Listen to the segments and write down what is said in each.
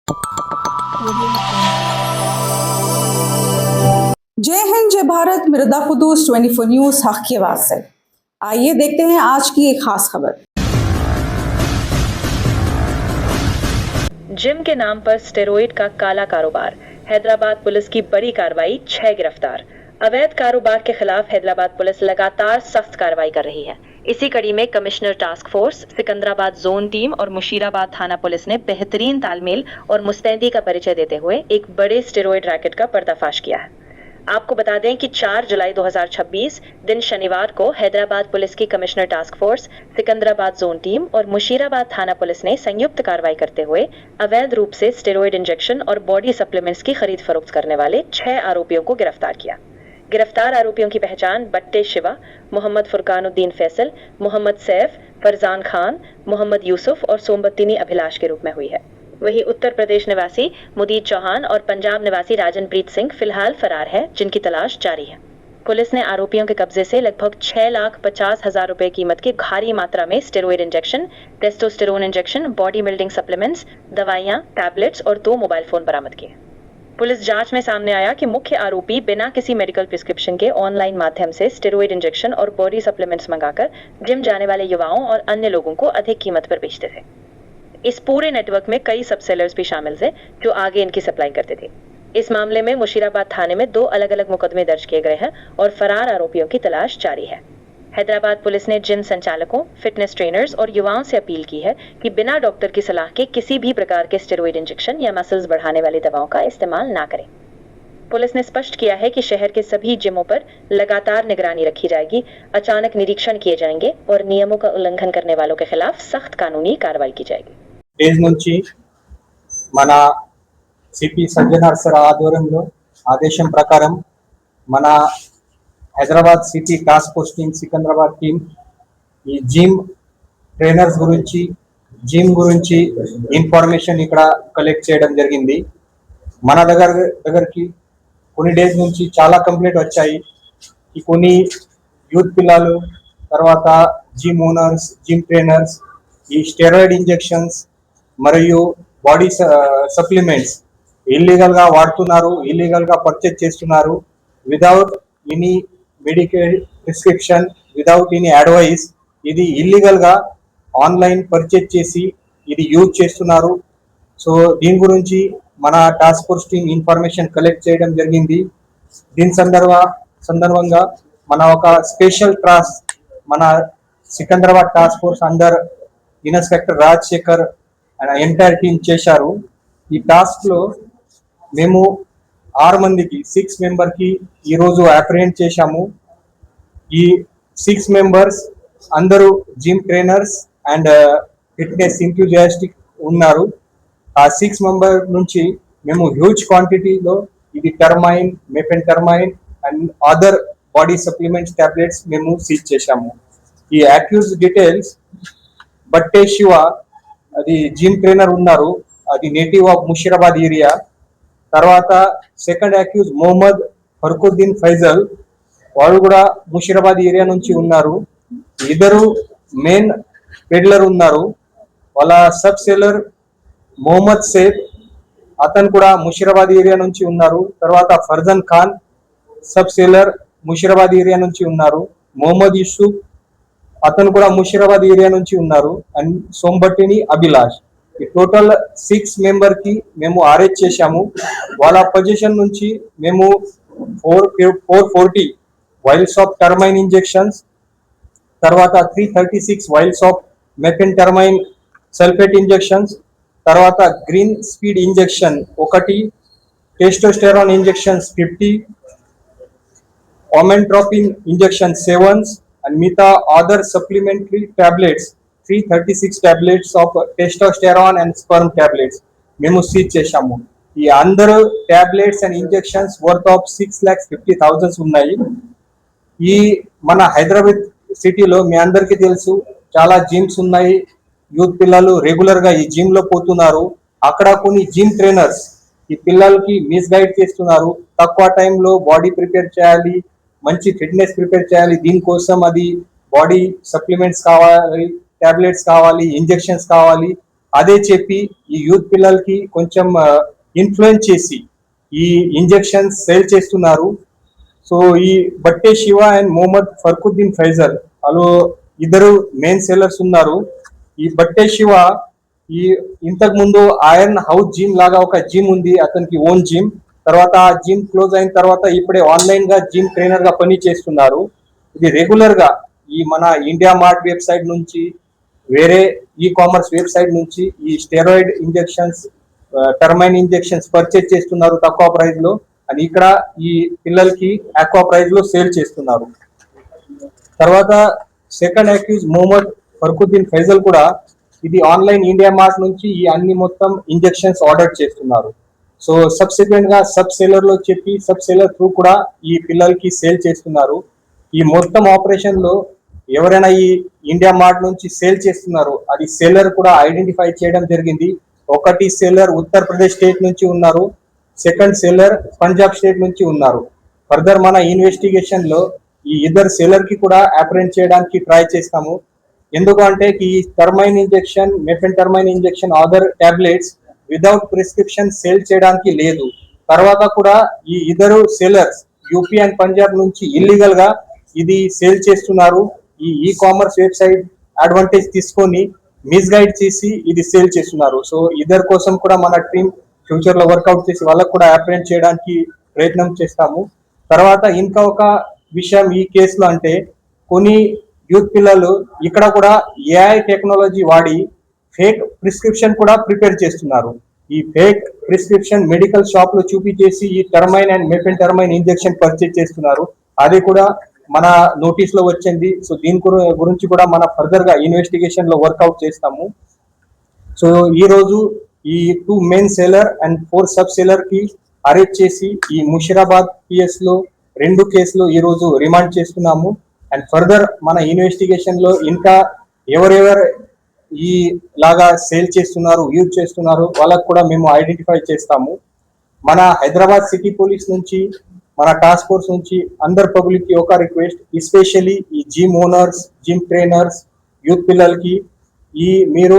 जय हिंद जय भारत। मिर्दा कुदूस 24 न्यूज हक की आवाज से आइए देखते हैं आज की एक खास खबर। जिम के नाम पर स्टेरॉइड का काला कारोबार, हैदराबाद पुलिस की बड़ी कार्रवाई, 6 गिरफ्तार। अवैध कारोबार के खिलाफ हैदराबाद पुलिस लगातार सख्त कार्रवाई कर रही है। इसी कड़ी में commissioner task force, Secunderabad zone team और मुशीराबाद थाना पुलिस ने बेहतरीन तालमेल और मुस्तैदी का परिचय देते हुए एक बड़े स्टेरॉइड रैकेट का पर्दाफाश किया है। आपको बता दें कि 4 जुलाई 2026 दिन शनिवार को हैदराबाद पुलिस की commissioner task force, Secunderabad zone team और मुशीराबाद थाना पुलिस ने संयुक्त कार्रवाई करते हुए अवैध रूप से स्टेरॉइड इंजेक्शन और बॉडी सप्लीमेंट्स की खरीद फरोख्त करने वाले 6 आरोपियों को गिरफ्तार किया। गिरफ्तार आरोपियों की पहचान बट्टे शिवा, मोहम्मद फुरकानुद्दीन फैसल, मोहम्मद सैफ, फरजान खान, मोहम्मद यूसुफ और सोमबत्तीनी अभिलाष के रूप में हुई है। वहीं उत्तर प्रदेश निवासी मुदीर चौहान और पंजाब निवासी राजनप्रीत सिंह फिलहाल फरार है, जिनकी तलाश जारी है। पुलिस ने आरोपियों के कब्जे से लगभग 6,50,000 रुपए कीमत की भारी मात्रा में steroid injection, testosterone injection, body building supplements, दवाइयां, टैबलेट्स और 2 मोबाइल फोन बरामद किए। पुलिस जांच में सामने आया कि मुख्य आरोपी बिना किसी मेडिकल प्रिस्क्रिप्शन के ऑनलाइन माध्यम से स्टेरॉइड इंजेक्शन और बॉडी सप्लीमेंट्स मंगाकर जिम जाने वाले युवाओं और अन्य लोगों को अधिक कीमत पर बेचते थे। इस पूरे नेटवर्क में कई सब सेलर्स भी शामिल थे जो आगे इनकी सप्लाई करते थे। इस मामले में मुशीराबाद थाने में 2 अलग-अलग मुकदमे दर्ज किए गए हैं और फरार आरोपियों की तलाश जारी है। हैदराबाद पुलिस ने जिम संचालकों, फिटनेस ट्रेनर्स और युवाओं से अपील की है कि बिना डॉक्टर की सलाह के किसी भी प्रकार के स्टेरॉइड इंजेक्शन या मसल्स बढ़ाने वाली दवाओं का इस्तेमाल ना करें। पुलिस ने स्पष्ट किया है कि शहर के सभी जिमों पर लगातार निगरानी रखी जाएगी, अचानक निरीक्षण किए जाएंगे और नियमों का उल्लंघन करने वालों के खिलाफ सख्त कानूनी कार्रवाई की जाएगी। డేస్ నుంచి మన సిపి సజ్జనార్ సార్ ఆధ్వర్యంలో ఆదేశం ప్రకారం మన Hyderabad city task force team, Secunderabad team ఈ జిమ్ ట్రైనర్స్ గురించి, జిమ్ గురించి ఇన్ఫర్మేషన్ ఇక్కడ కలెక్ట్ చేయడం జరిగింది. మన దగ్గరికి కొన్ని డేస్ నుంచి చాలా కంప్లైంట్ వచ్చాయి. ఈ కొన్ని యూత్ పిల్లలు, తర్వాత జిమ్ ఓనర్స్, జిమ్ ట్రైనర్స్ ఈ స్టెరాయిడ్ ఇంజెక్షన్స్ మరియు బాడీ సప్లిమెంట్స్ ఇల్లీగల్ గా వాడుతున్నారు, ఇల్లీగల్ గా పర్చేజ్ చేస్తున్నారు. Without any medical prescription, without any advice ఇది ఇల్లీగల్ గా ఆన్లైన్ పర్చేజ్ చేసి ఇది యూజ్ చేస్తున్నారు. సో దీని గురించి మన task force team information collect చేయడం జరిగింది. దీని సందర్భంగా మన ఒక స్పెషల్ టాస్క్ మన Secunderabad task force under inspector Rajasekhar entire team చేశారు. ఈ టాస్క్ లో మేము 6 మందికి 6 మెంబర్ కి ఈరోజు అప్రిహెండ్ చేశాము. ఈ 6 మెంబర్స్ అందరూ gym trainers and fitness enthusiastic ఉన్నారు. ఆ 6 మెంబర్ నుంచి మేము హ్యూజ్ క్వాంటిటీలో ఇది టర్మైన్, mephentermine and other body supplements tablets మేము సీజ్ చేశాము. ఈ అక్యూజ్ డీటెయిల్స్ బట్టే శివ, అది జిమ్ ట్రైనర్ ఉన్నారు, అది నేటివ్ ఆఫ్ ముషీరాబాద్ ఏరియా. తర్వాత సెకండ్ అక్యూజ్ మొహమ్మద్ ఫర్కుద్దీన్ ఫైజల్, వాళ్ళు కూడా ముషీరాబాద్ ఏరియా నుంచి ఉన్నారు. ఇద్దరు మెయిన్ పెడ్లర్ ఉన్నారు. వాళ్ళ సబ్ సెల్లర్ మొహమ్మద్ సేఫ్, అతను కూడా ముషీరాబాద్ ఏరియా నుంచి ఉన్నారు. తర్వాత Farzan Khan sub seller Musheerabad area నుంచి ఉన్నారు. మొహమ్మద్ యూసుఫ్, అతను కూడా ముషీరాబాద్ ఏరియా నుంచి ఉన్నారు. అండ్ సోంబట్టిని అభిలాష్, ఈ టోటల్ 6 మెంబర్ కి మేము అరెస్ట్ చేశాము. వాళ్ళ పొజిషన్ నుంచి మేము 440 వైల్స్ ఆఫ్ టర్మైన్ ఇంజెక్షన్స్, తర్వాత 336 vials of mephentermine sulphate injections, తర్వాత green speed injection 1, testosterone injections 50, ఓమెంట్రోపిన్ ఇంజెక్షన్ 7 and మిగతా other supplementary tablets 336 tablets of testosterone and sperm tablets మేము సీజ్ చేశాము. ఈ అందరూ tablets and injections worth of 6,50,000 ఉన్నాయి. ఈ మన హైదరాబాద్ సిటీలో మీ అందరికీ తెలుసు చాలా జిమ్స్ ఉన్నాయి. యూత్ పిల్లలు రెగ్యులర్ గా ఈ జిమ్ లో పోతున్నారు. అక్కడ కొన్ని జిమ్ ట్రైనర్స్ ఈ పిల్లలకి మిస్గైడ్ చేస్తున్నారు. తక్కువ టైంలో బాడీ ప్రిపేర్ చేయాలి, మంచి ఫిట్నెస్ ప్రిపేర్ చేయాలి, దీనికోసం అది బాడీ సప్లిమెంట్స్ కావాలి, టాబ్లెట్స్ కావాలి, ఇంజెక్షన్స్ కావాలి, అదే చెప్పి ఈ యూత్ పిల్లలకి కొంచెం ఇన్ఫ్లుయెన్స్ చేసి ఈ ఇంజెక్షన్స్ సేల్ చేస్తున్నారు. సో ఈ బట్టే శివ అండ్ మొహమ్మద్ ఫర్కుద్దీన్ ఫైజల్ వాళ్ళు ఇద్దరు మెయిన్ సెల్లర్స్ ఉన్నారు. ఈ బట్టే శివ ఈ ఇంతకు ముందు ఐరన్ హౌస్ జిమ్ లాగా ఒక జిమ్ ఉంది, అతనికి ఓన్ జిమ్. తర్వాత ఆ జిమ్ క్లోజ్ అయిన తర్వాత ఇప్పుడే ఆన్లైన్ గా జిమ్ ట్రైనర్ గా పని చేస్తున్నారు. ఇది రెగ్యులర్ గా ఈ మన ఇండియా మార్ట్ వెబ్సైట్ నుంచి వేరే ఈ కామర్స్ వెబ్సైట్ నుంచి ఈ స్టెరాయిడ్ ఇంజెక్షన్స్ టర్మైన్ ఇంజెక్షన్స్ పర్చేజ్ చేస్తున్నారు తక్కువ ప్రైస్ లో, అని ఇక్కడ ఈ పిల్లలకి ఎక్కువ ప్రైస్ లో సేల్ చేస్తున్నారు. తర్వాత సెకండ్ అక్యూజ్ మొహమ్మద్ ఫర్కుద్దీన్ ఫైజల్ కూడా ఇది ఆన్లైన్ ఇండియా మార్ట్ నుంచి ఈ అన్ని మొత్తం ఇంజెక్షన్స్ ఆర్డర్ చేస్తున్నారు. సో సబ్సిక్వెంట్ గా సబ్ సెల్లర్ లో చెప్పి సబ్ సెల్లర్ త్రూ కూడా ఈ పిల్లలకి సేల్ చేస్తున్నారు. ఈ మొత్తం ఆపరేషన్ లో ఎవరైనా ఈ ఇండియా మార్ట్ నుంచి సేల్ చేస్తున్నారు అది సెల్లర్ కూడా ఐడెంటిఫై చేయడం జరిగింది. ఒకటి సెల్లర్ ఉత్తరప్రదేశ్ స్టేట్ నుంచి ఉన్నారు, సెకండ్ సెల్లర్ పంజాబ్ స్టేట్ నుంచి ఉన్నారు. ఫర్దర్ మన ఇన్వెస్టిగేషన్ లో ఈ ఇద్దరు సెల్లర్ కి కూడా అప్రెంట్ చేయడానికి ట్రై చేస్తాము. ఎందుకంటే ఈ టర్మైన్ injection mephentermine injection other tablets without prescription sale చేయడానికి లేదు. తర్వాత కూడా ఈ ఇద్దరు సెల్లర్స్ యూపీ అండ్ పంజాబ్ నుంచి ఇల్లీగల్ గా ఇది సేల్ చేస్తున్నారు. ఈ కామర్స్ వెబ్సైట్ అడ్వాంటేజ్ తీసుకొని మిస్గైడ్ చేసి ఇది సేల్ చేస్తున్నారు. సో ఇద్దరు కోసం కూడా మన టీం ఫ్యూచర్ లో వర్కౌట్ చేసి వాళ్ళకు కూడా అప్రెంట్ చేయడానికి ప్రయత్నం చేస్తాము. తర్వాత ఇంకా ఒక విషయం ఈ కేసులో అంటే కొన్ని యూత్ పిల్లలు ఇక్కడ కూడా ఏఐ టెక్నాలజీ వాడి ఫేక్ ప్రిస్క్రిప్షన్ కూడా ప్రిపేర్ చేస్తున్నారు. ఈ ఫేక్ ప్రిస్క్రిప్షన్ మెడికల్ షాప్ లో చూపించేసి ఈ టర్మైన్ అండ్ మెఫెంటర్మైన్ ఇంజెక్షన్ పర్చేజ్ చేస్తున్నారు. అది కూడా మన నోటీస్ లో వచ్చింది. సో దీని గురించి కూడా మన ఫర్దర్ గా ఇన్వెస్టిగేషన్ లో వర్కౌట్ చేస్తాము. సో ఈ రోజు ఈ 2 main seller and 4 sub seller కి అరెస్ట్ చేసి ఈ ముషిరాబాద్ పిఎస్ లో 2 కేసులు ఈ రోజు రిమాండ్ చేస్తున్నాము. అండ్ ఫర్దర్ మన ఇన్వెస్టిగేషన్ లో ఇంకా ఎవరెవరు ఈ లాగా సేల్ చేస్తున్నారు యూజ్ చేస్తున్నారు వాళ్ళకు కూడా మేము ఐడెంటిఫై చేస్తాము. మన హైదరాబాద్ సిటీ పోలీస్ నుంచి మన టాస్క్ ఫోర్స్ నుంచి అందరు పబ్లిక్ కి ఒక రిక్వెస్ట్, ఎస్పెషల్లీ ఈ gym owners gym trainers youth పిల్లలకి ఈ మీరు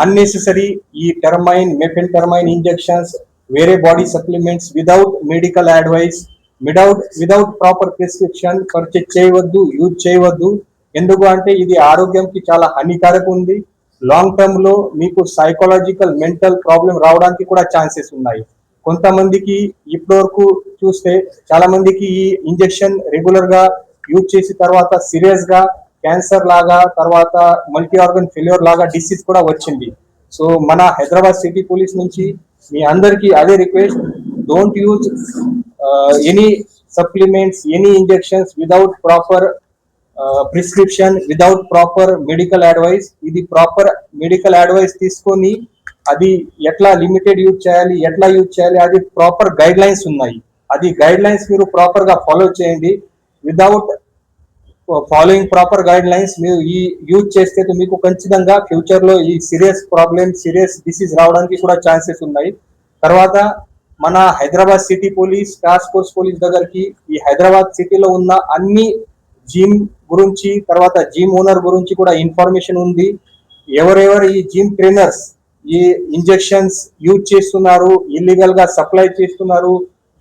అన్నెసెసరీ ఈ టర్మైన్ మెఫెంటర్మైన్ ఇంజెక్షన్స్ వేరే body supplements without medical advice without proper prescription purchase చేయవద్దు, యూజ్ చేయవద్దు. ఎందుకు అంటే ఇది ఆరోగ్యంకి చాలా హానికారకం ఉంది. లాంగ్ టర్మ్ లో మీకు సైకలాజికల్ మెంటల్ ప్రాబ్లం రావడానికి కూడా ఛాన్సెస్ ఉన్నాయి. కొంతమందికి ఇప్పటి వరకు చూస్తే చాలా మందికి ఈ ఇంజెక్షన్ రెగ్యులర్ గా యూజ్ చేసిన తర్వాత సీరియస్ గా క్యాన్సర్ లాగా తర్వాత మల్టీ ఆర్గన్ ఫెయిల్యూర్ లాగా డిసీజ్ కూడా వచ్చింది. సో మన హైదరాబాద్ సిటీ పోలీస్ నుంచి మీ అందరికీ అదే request, don't use any supplements any injections without proper prescription without proper medical advice. ఇది ప్రాపర్ మెడికల్ అడ్వైస్ తీసుకొని అది ఎట్లా లిమిటెడ్ యూజ్ చేయాలి ఎట్లా యూజ్ చేయాలి అది ప్రాపర్ గైడ్ లైన్స్ ఉన్నాయి. అది గైడ్ లైన్స్ మీరు ప్రాపర్ గా ఫాలో చేయండి. Without following proper guide lines మీరు ఈ యూజ్ చేస్తే మీకు ఖచ్చితంగా ఫ్యూచర్ లో ఈ సీరియస్ ప్రాబ్లమ్ సీరియస్ డిసీజ్ రావడానికి కూడా ఛాన్సెస్ ఉన్నాయి. తర్వాత మన Hyderabad city police task force police దగ్గరికి ఈ హైదరాబాద్ సిటీలో ఉన్న అన్ని జిమ్ గురించి తర్వాత జిమ్ ఓనర్ గురించి కూడా ఇన్ఫర్మేషన్ ఉంది. ఎవరెవరు ఈ జిమ్ ట్రైనర్స్ ఈ ఇంజెక్షన్స్ యూజ్ చేస్తున్నారు ఇల్లీగల్ గా సప్లై చేస్తున్నారు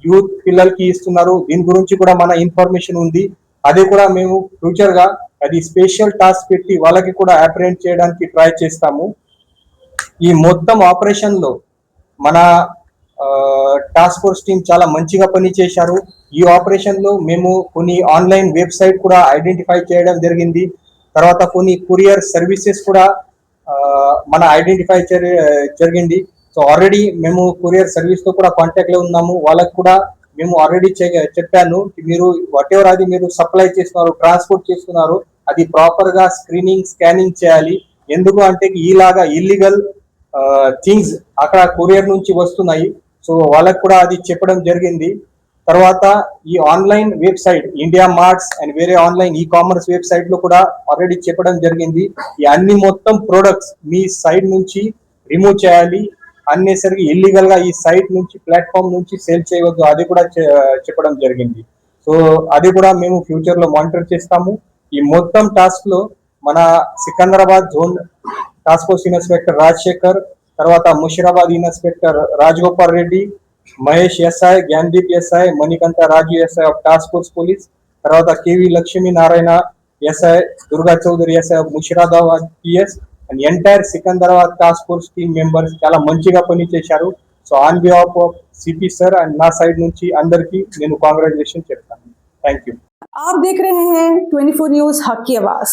యూత్ పిల్లలకి ఇస్తున్నారు దీని గురించి కూడా మన ఇన్ఫర్మేషన్ ఉంది. అది కూడా మేము ఫ్యూచర్ గా అది స్పెషల్ టాస్క్ పెట్టి వాళ్ళకి కూడా అప్రెంట్ చేయడానికి ట్రై చేస్తాము. ఈ మొత్తం ఆపరేషన్ లో మన టాస్క్ ఫోర్స్ టీం చాలా మంచిగా పని చేశారు. ఈ ఆపరేషన్ లో మేము కొన్ని ఆన్లైన్ వెబ్సైట్ కూడా ఐడెంటిఫై చేయడం జరిగింది. తర్వాత కొన్ని కొరియర్ సర్వీసెస్ కూడా మన ఐడెంటిఫై జరిగింది. సో ఆల్రెడీ మేము కొరియర్ సర్వీస్ తో కూడా కాంటాక్ట్ లో ఉన్నాము. వాళ్ళకి కూడా మేము ఆల్రెడీ చెప్పాను మీరు వాట్ ఎవర్ అది మీరు సప్లై చేస్తున్నారు ట్రాన్స్పోర్ట్ చేస్తున్నారు అది ప్రాపర్ గా స్కానింగ్ చేయాలి. ఎందుకు అంటే ఈలాగా ఇల్లీగల్ థింగ్స్ అక్కడ కొరియర్ నుంచి వస్తున్నాయి. సో వాళ్ళకి కూడా అది చెప్పడం జరిగింది. తర్వాత ఈ online website India marts and వేరే ఆన్లైన్ ఈ కామర్స్ వెబ్సైట్ లో కూడా ఆల్రెడీ చెప్పడం జరిగింది. ఈ అన్ని మొత్తం ప్రొడక్ట్స్ మీ సైడ్ నుంచి రిమూవ్ చేయాలి. అన్నెసరిగా ఇల్లీగల్ గా ఈ సైట్ నుంచి ప్లాట్ఫామ్ నుంచి సేల్ చేయవద్దు అది కూడా చెప్పడం జరిగింది. సో అది కూడా మేము ఫ్యూచర్ లో మానిటర్ చేస్తాము. ఈ మొత్తం టాస్క్ లో మన Secunderabad zone task force inspector Rajasekhar, తర్వాత Musheerabad inspector Rajagopal Reddy, Mahesh SI, Gyandeep SI, Manikanta Raju SI of task force police, తర్వాత KV Lakshmi Narayana SI, Durga Chowdary SI of Musheerabad PS and entire Secunderabad task force team members చాలా మంచిగా పనిచేశారు. So on behalf of CP sir and నా side నుంచి అందరికీ నేను congratulation చెప్తాను. Thank you. आप देख रहे हैं 24 न्यूज हक की आवाज।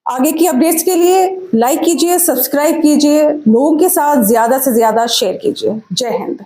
आगे की अपडेट्स के लिए लाइक कीजिए, सब्सक्राइब कीजिए, लोगों के साथ ज्यादा से ज्यादा शेयर कीजिए। जय हिंद।